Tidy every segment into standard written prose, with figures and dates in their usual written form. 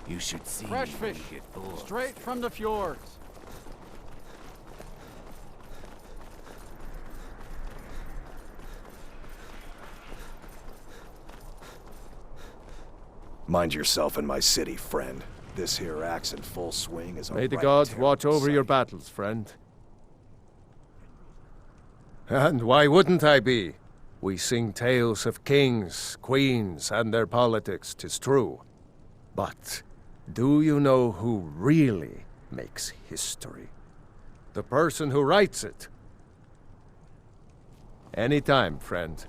You should see Fresh me when fish, you get bored. straight from the fjords. Mind yourself in my city, friend. This here axe in full swing is a May the right gods terrible watch over your sight. battles, friend. And why wouldn't I be? We sing tales of kings, queens, and their politics, 'tis true. But do you know who really makes history? The person who writes it. Anytime, friend.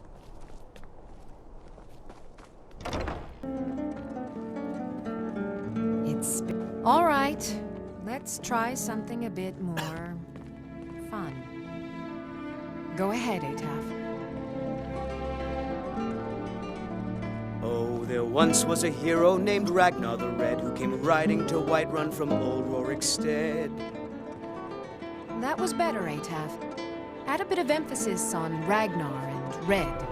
All right, let's try something a bit more fun. Go ahead, Ataf. Oh, there once was a hero named Ragnar the Red who came riding to Whiterun from old Rorikstead. That was better, Ataf. Add a bit of emphasis on Ragnar and Red.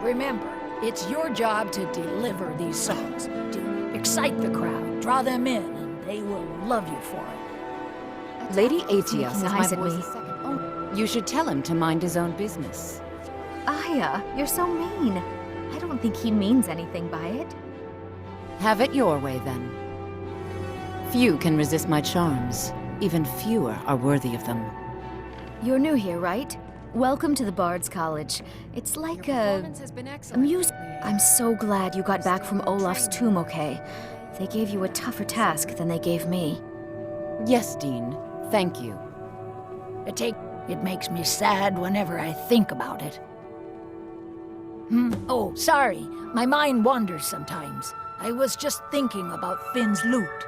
Remember, it's your job to deliver these songs, to excite the crowd, draw them in, and they will love you for it. Lady Aetius is my nice at me. voice. You should tell him to mind his own business. Aya, you're so mean. I don't think he means anything by it. Have it your way, then. Few can resist my charms. Even fewer are worthy of them. You're new here, right? Welcome to the Bard's College. It's like I'm so glad you got back from Olaf's tomb okay. They gave you a tougher task than they gave me. Yes, Dean. Thank you. It makes me sad whenever I think about it. Oh, sorry. My mind wanders sometimes. I was just thinking about Finn's loot.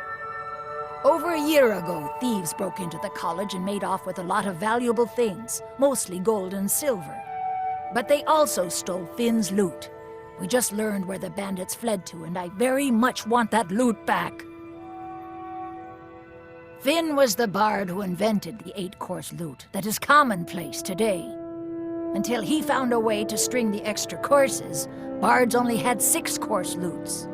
Over a year ago, thieves broke into the college and made off with a lot of valuable things, mostly gold and silver. But they also stole Finn's loot. We just learned where the bandits fled to, and I very much want that loot back. Finn was the bard who invented the 8-course loot that is commonplace today. Until he found a way to string the extra courses, bards only had 6-course loots.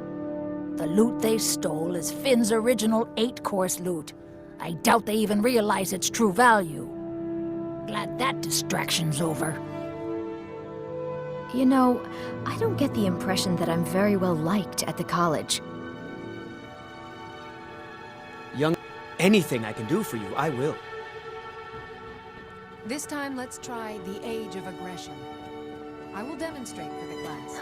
The loot they stole is Finn's original 8-course loot. I doubt they even realize its true value. Glad that distraction's over. You know, I don't get the impression that I'm very well liked at the college. Anything I can do for you, I will. This time, let's try the Age of Aggression. I will demonstrate for the class.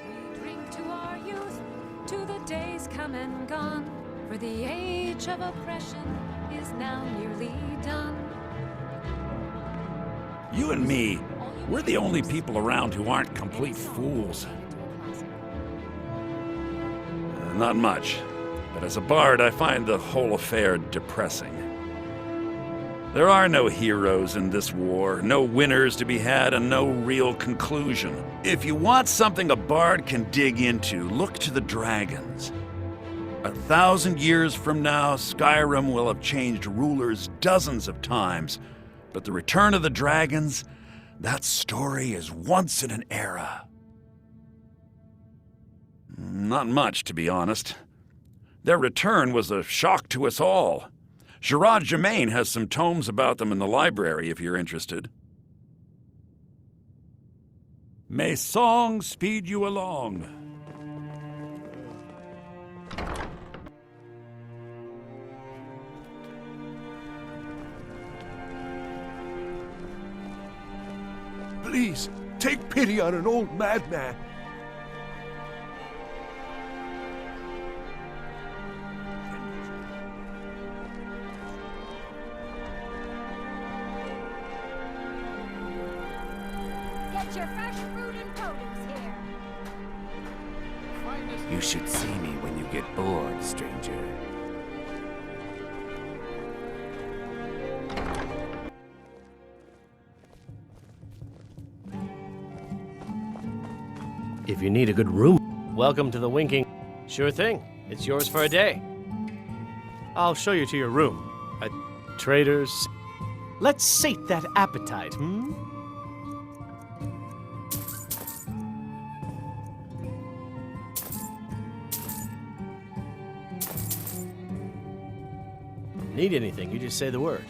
We drink to our youth, to the days come and gone, for the age of oppression is now nearly done. You and me, we're the only people around who aren't complete fools. Not much, but as a bard, I find the whole affair depressing. There are no heroes in this war, no winners to be had, and no real conclusion. If you want something a bard can dig into, look to the dragons. 1,000 years from now, Skyrim will have changed rulers dozens of times, but the return of the dragons, that story is once in an era. Not much, to be honest. Their return was a shock to us all. Gerard Germain has some tomes about them in the library, if you're interested. May song speed you along. Please, take pity on an old madman. Get your fresh fruit and produce here. You should see me when you get bored, stranger. If you need a good room, welcome to the Winking. Sure thing. It's yours for a day. I'll show you to your room. A trader's. Let's sate that appetite, hmm? Need anything, you just say the word.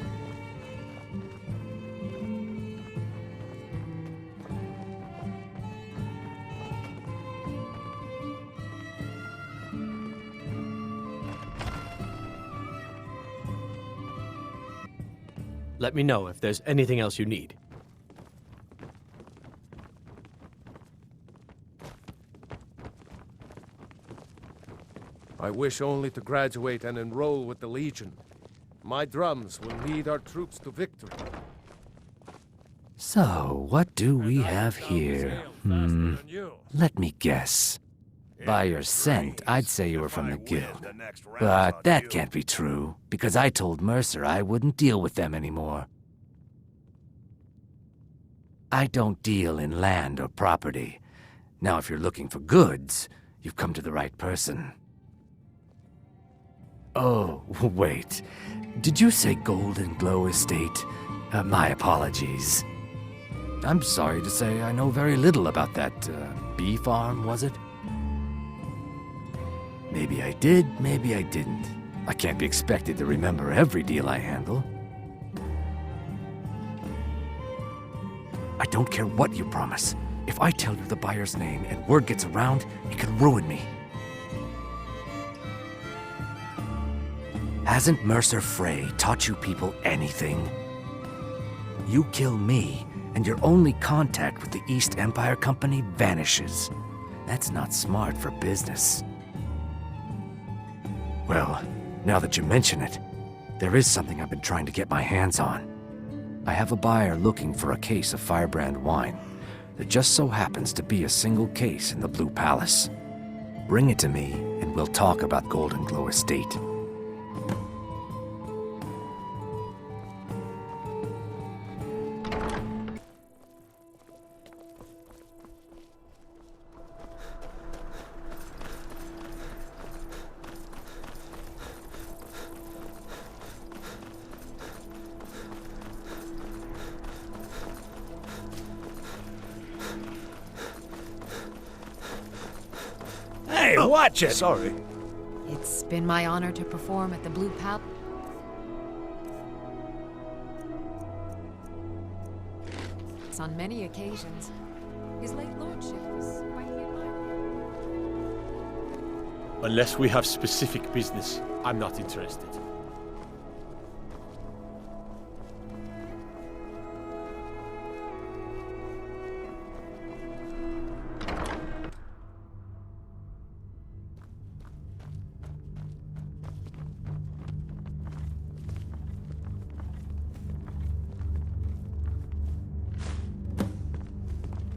Let me know if there's anything else you need. I wish only to graduate and enroll with the Legion. My drums will lead our troops to victory. So, what do we have here? Let me guess. By your scent, I'd say you were from the Guild. But that can't be true, because I told Mercer I wouldn't deal with them anymore. I don't deal in land or property. Now, if you're looking for goods, you've come to the right person. Oh, wait. Did you say Golden Glow Estate? My apologies. I'm sorry to say I know very little about that, bee farm, was it? Maybe I did, maybe I didn't. I can't be expected to remember every deal I handle. I don't care what you promise. If I tell you the buyer's name and word gets around, it could ruin me. Hasn't Mercer Frey taught you people anything? You kill me, and your only contact with the East Empire Company vanishes. That's not smart for business. Well, now that you mention it, there is something I've been trying to get my hands on. I have a buyer looking for a case of Firebrand wine. There just so happens to be a single case in the Blue Palace. Bring it to me, and we'll talk about Golden Glow Estate. Hey, watch it! Sorry. It's been my honor to perform at the Blue Palace. On many occasions. His late lordship was quite the admirer. Unless we have specific business, I'm not interested.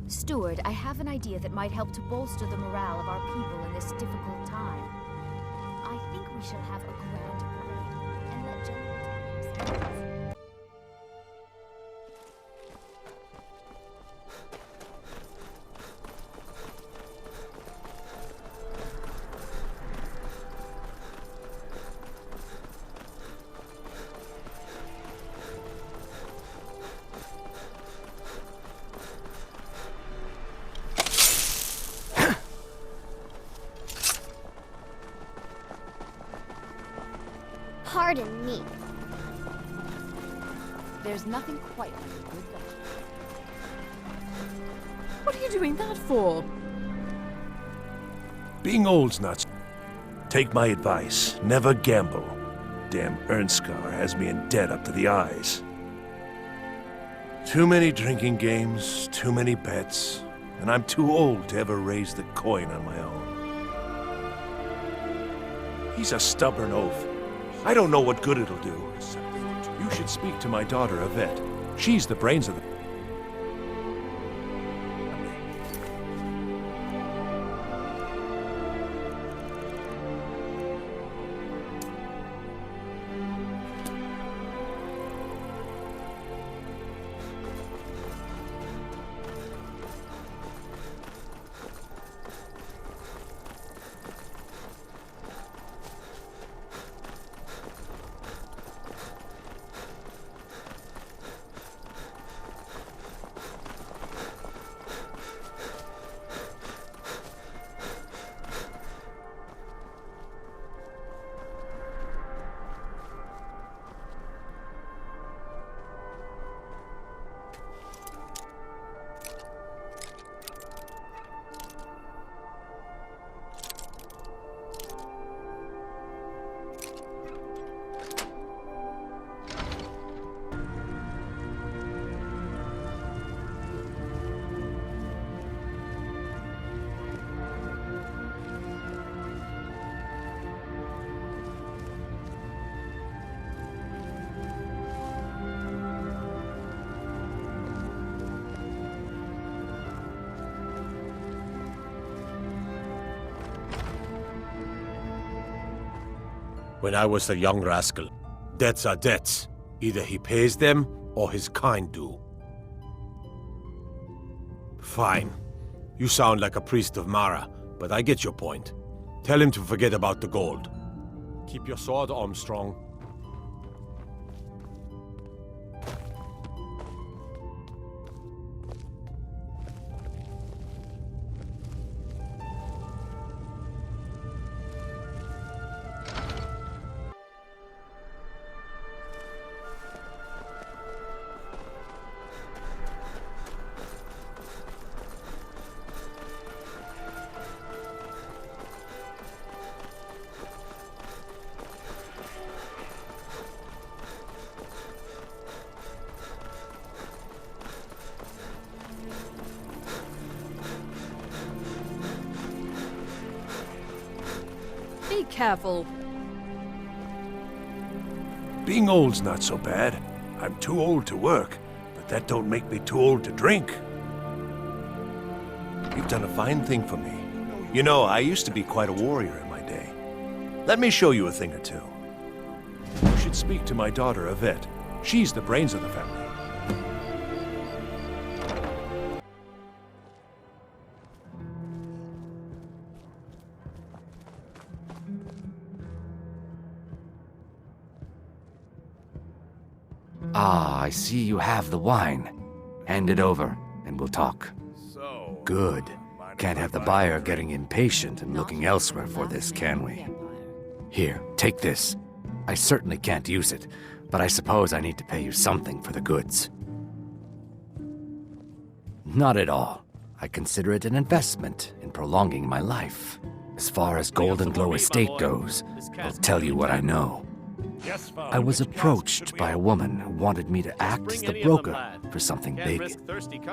Steward, I have an idea that might help to bolster the morale of our people in this difficult time. I think we should have a grand parade and let General Thomas. Pardon me. There's nothing quite like a good vegetable. What are you doing that for? Being old's not... Take my advice. Never gamble. Damn Ernskar has me in debt up to the eyes. Too many drinking games, too many bets, and I'm too old to ever raise the coin on my own. He's a stubborn oaf. I don't know what good it'll do. You should speak to my daughter, Yvette. She's the brains of the... when I was a young rascal. Debts are debts. Either he pays them, or his kind do. Fine. You sound like a priest of Mara, but I get your point. Tell him to forget about the gold. Keep your sword, Armstrong. Be careful. Being old's not so bad. I'm too old to work, but that don't make me too old to drink. You've done a fine thing for me. You know, I used to be quite a warrior in my day. Let me show you a thing or two. You should speak to my daughter, Yvette. She's the brains of the family. Ah, I see you have the wine. Hand it over, and we'll talk. Good. Can't have the buyer getting impatient and looking elsewhere for this, can we? Here, take this. I certainly can't use it, but I suppose I need to pay you something for the goods. Not at all. I consider it an investment in prolonging my life. As far as Golden Glow Estate goes, I'll tell you what I know. I was approached by a woman who wanted me to act as the broker for something big.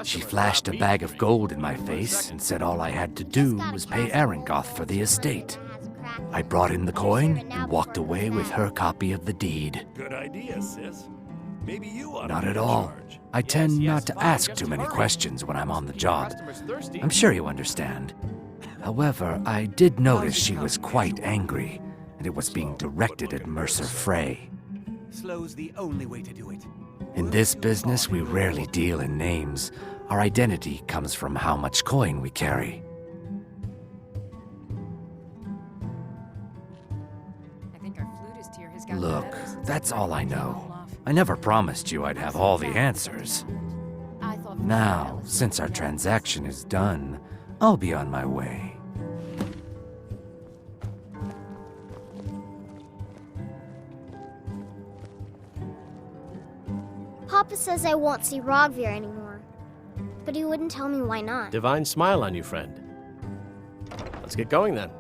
She flashed a bag of gold in my face and said all I had to do was pay Arangoth for the estate. I brought in the coin and walked away with her copy of the deed. Good idea, sis. Maybe you ought to Not be at in all. charge. I tend not to ask too many questions when I'm on the job. I'm sure you understand. However, I did notice she was quite angry, and it was being directed at Mercer Frey. Slow's the only way to do it. In this business, we rarely deal in names. Our identity comes from how much coin we carry. I think our flutist here has got Look, better since that's I all I tried to know. roll off. I never promised you I'd have all the answers. Now, since our transaction is done, I'll be on my way. Papa says I won't see Rogvir anymore, but he wouldn't tell me why not. Divine smile on you, friend. Let's get going then.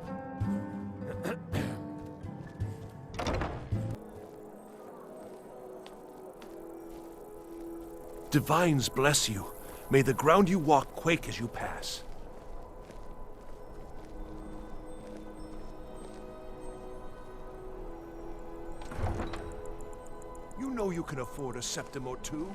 Divines bless you. May the ground you walk quake as you pass. You know you can afford a septim or two.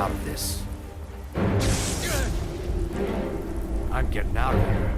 out of this. I'm getting out of here.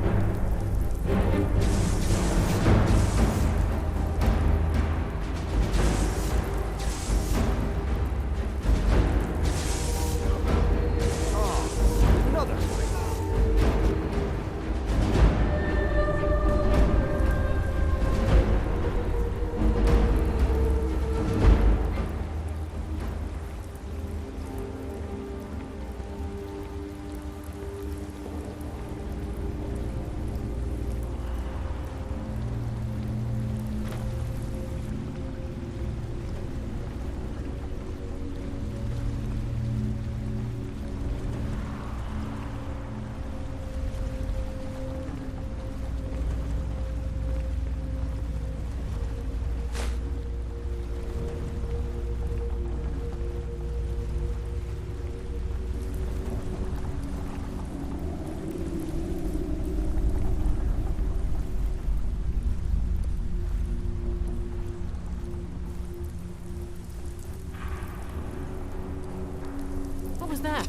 What was that?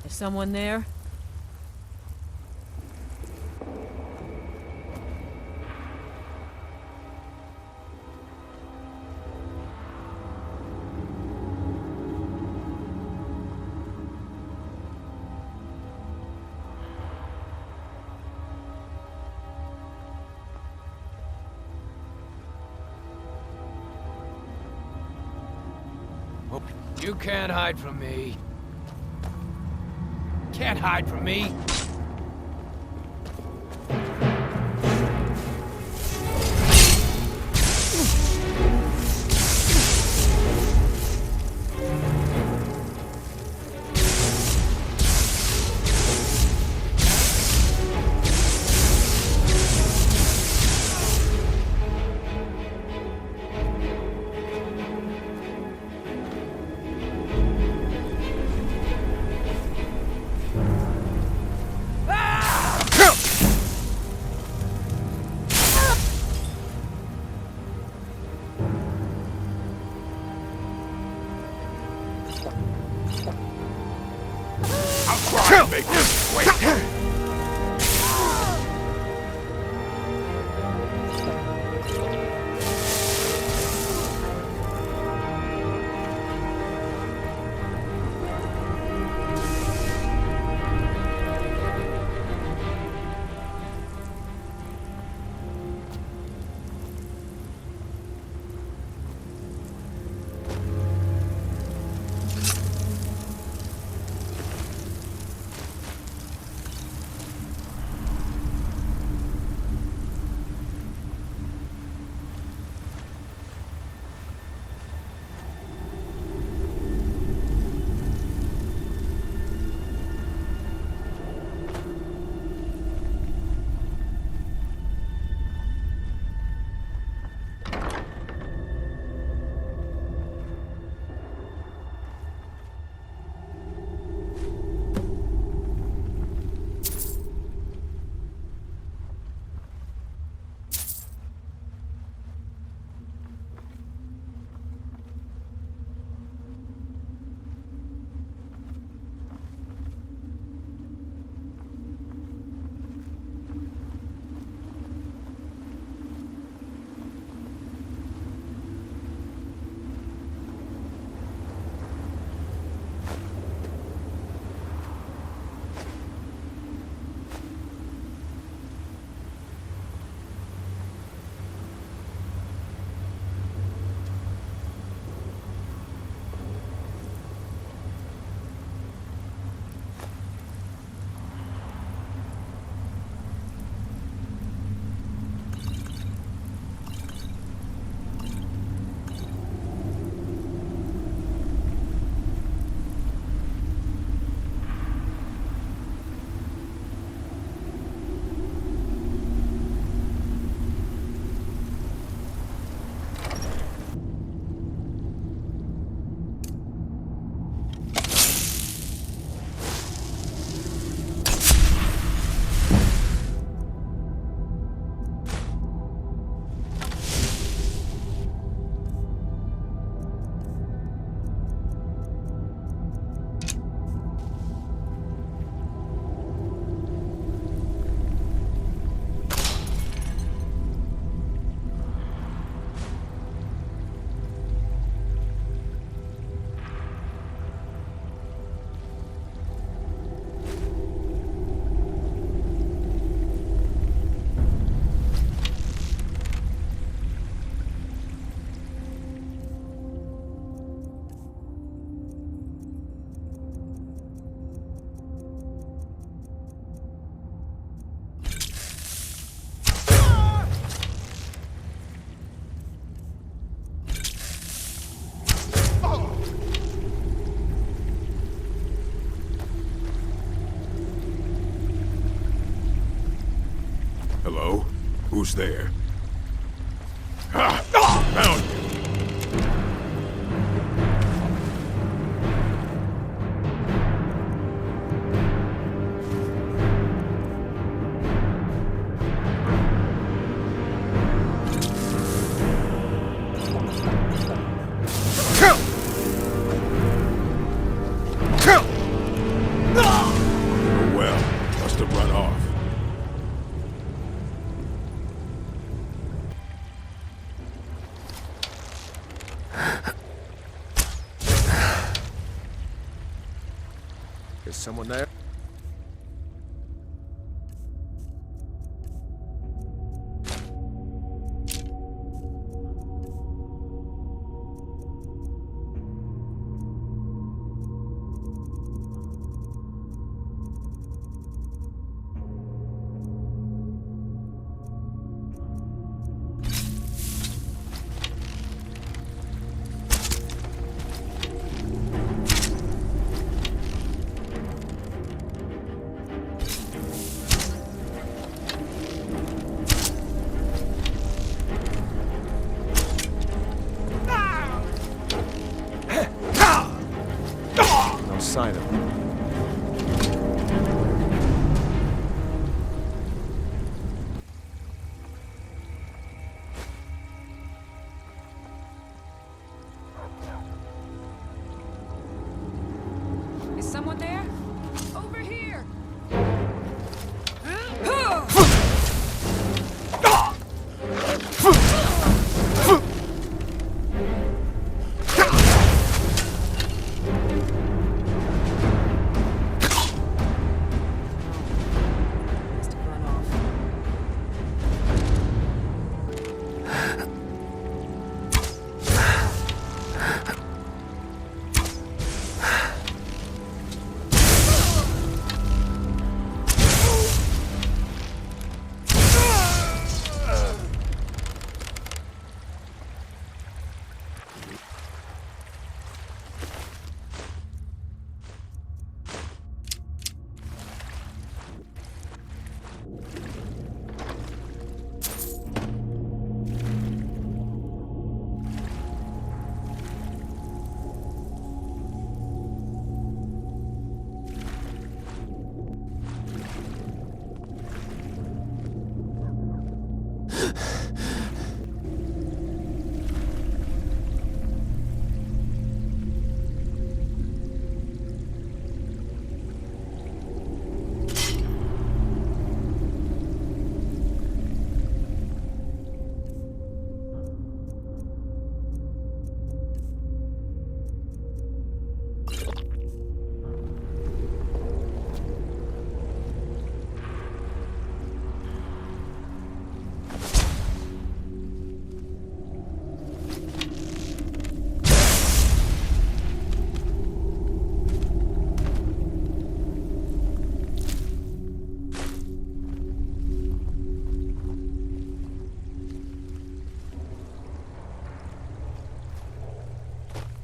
Is someone there? You can't hide from me. Can't hide from me. Make this quick! Who's there? Found you. Is someone there? Sign of it. Is someone there? Over here!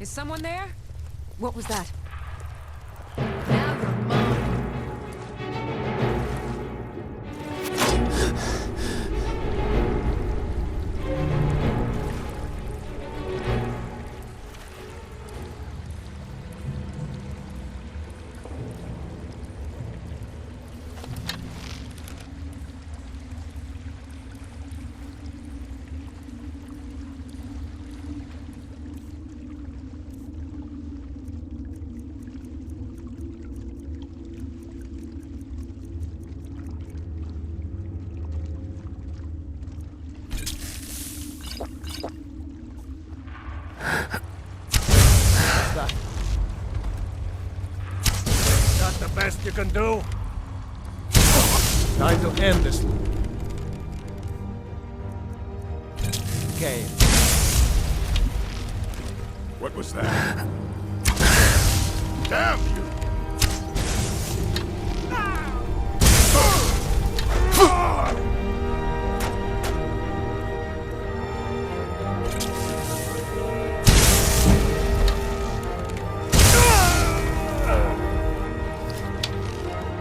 Is someone there? What was that? Now you're mine. Best you can do? Time to end this. Okay. What was that? Damn you!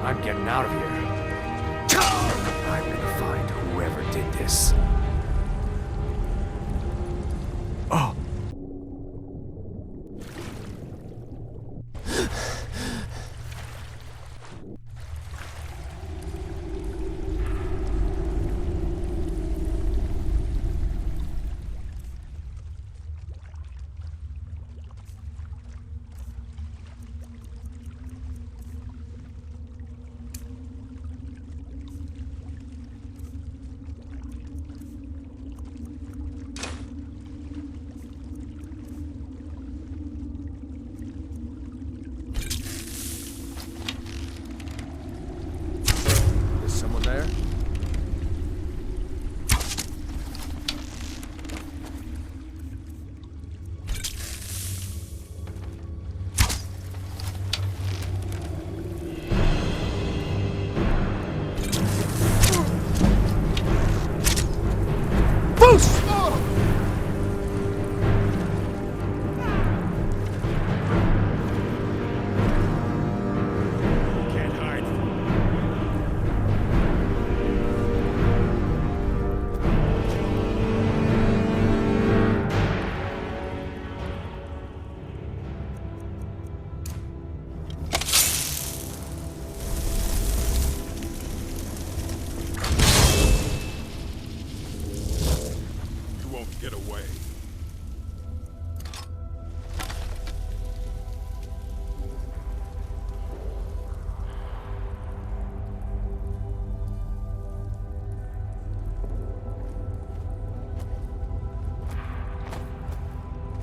I'm getting out of here. I'm gonna find whoever did this.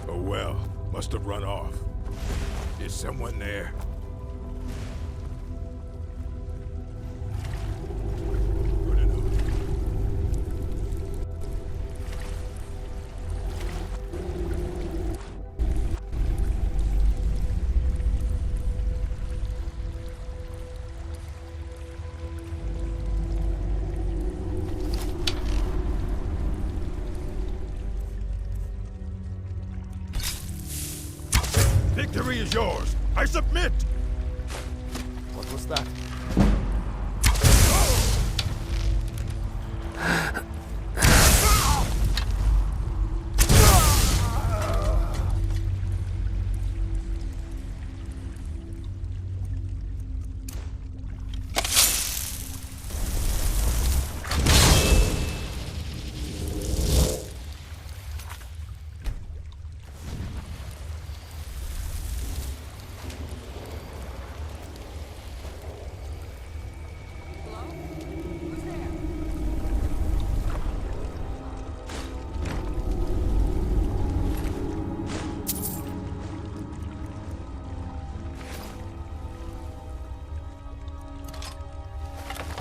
Oh well, must have run off. Is someone there? Good enough. Victory is yours. I submit. What was that?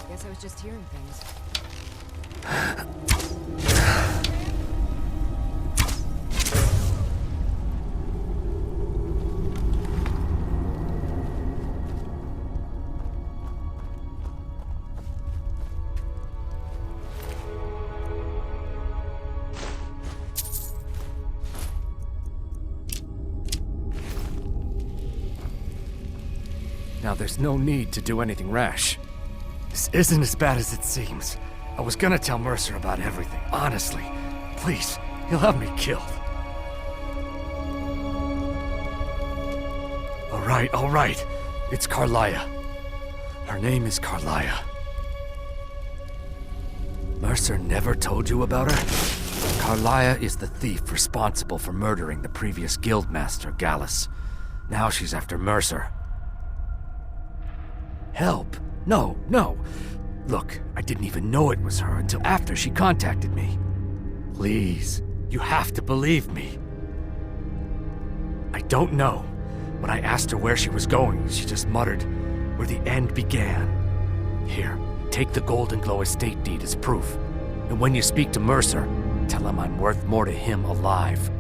Guess I was just hearing things. Now, there's no need to do anything rash. This isn't as bad as it seems. I was gonna tell Mercer about everything, honestly. Please, he'll have me killed. All right. It's Carlia. Her name is Carlia. Mercer never told you about her? Carlia is the thief responsible for murdering the previous guildmaster, Gallus. Now she's after Mercer. Help? No. Look, I didn't even know it was her until after she contacted me. Please, you have to believe me. I don't know. When I asked her where she was going, she just muttered, where the end began. Here, take the Golden Glow estate deed as proof. And when you speak to Mercer, tell him I'm worth more to him alive.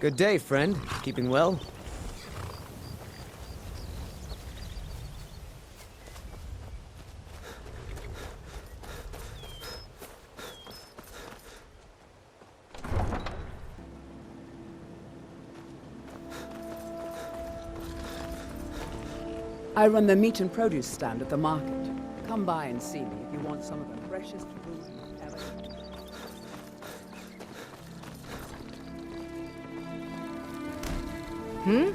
Good day, friend. Keeping well? I run the meat and produce stand at the market. Come by and see me if you want some of the freshest food you've ever Hmm?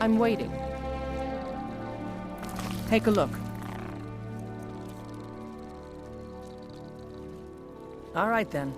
I'm waiting. Take a look. All right, then.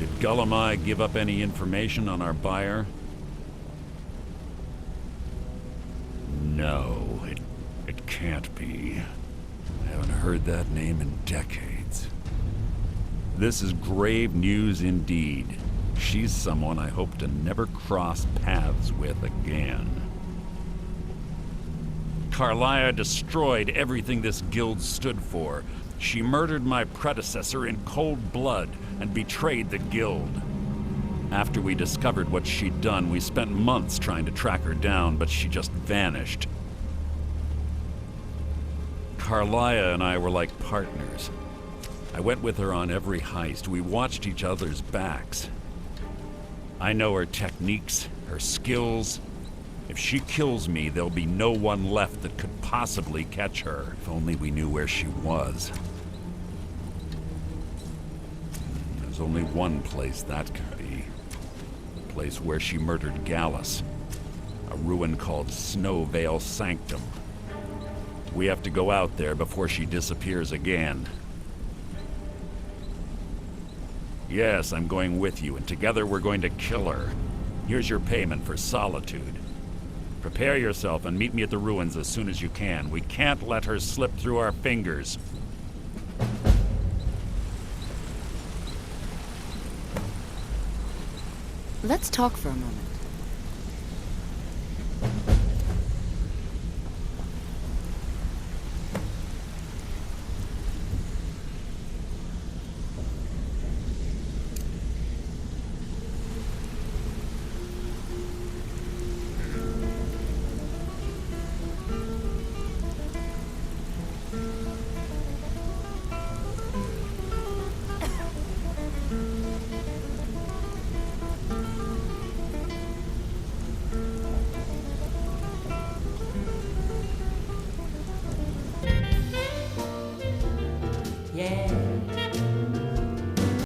Did Gullamai give up any information on our buyer? No, it can't be. I haven't heard that name in decades. This is grave news indeed. She's someone I hope to never cross paths with again. Carlia destroyed everything this guild stood for. She murdered my predecessor in cold blood and betrayed the guild. After we discovered what she'd done, we spent months trying to track her down, but she just vanished. Carlia and I were like partners. I went with her on every heist. We watched each other's backs. I know her techniques, her skills. If she kills me, there'll be no one left that could possibly catch her. If only we knew where she was. There's only one place that could be. The place where she murdered Gallus. A ruin called Snowvale Sanctum. We have to go out there before she disappears again. Yes, I'm going with you, and together we're going to kill her. Here's your payment for solitude. Prepare yourself and meet me at the ruins as soon as you can. We can't let her slip through our fingers. Let's talk for a moment. Yeah.